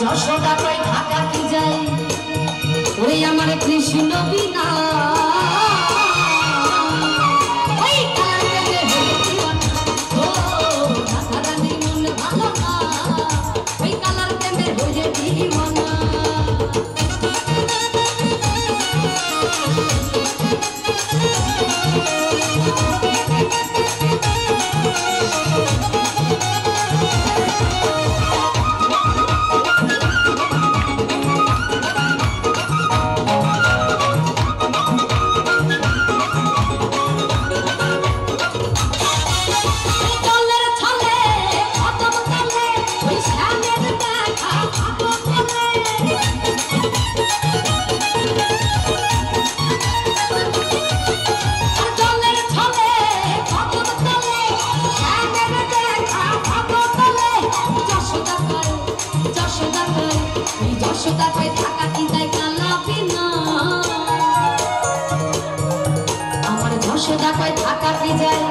যশোদা কই ঢাকা কি যায় ওই আমার কৃষ্ণ বিনা ওই কালারে হইছিওনা ও ঢাকা রানী মন ভালো না ওই কালার প্রেমে হয়ে দিওয়ানা যশোদা কই ঢাকা কি যায় কালা বিনা আমার যশোদা কই ঢাকা কি যায়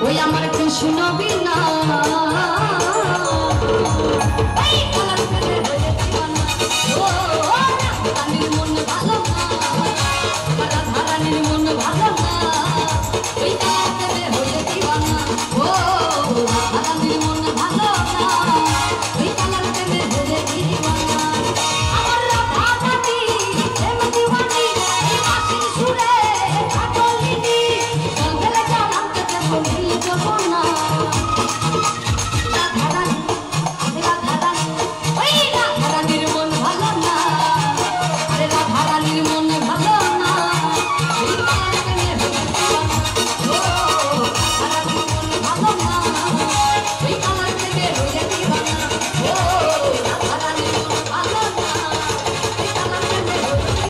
ওই আমার কৃষ্ণ বিনা ওই কালা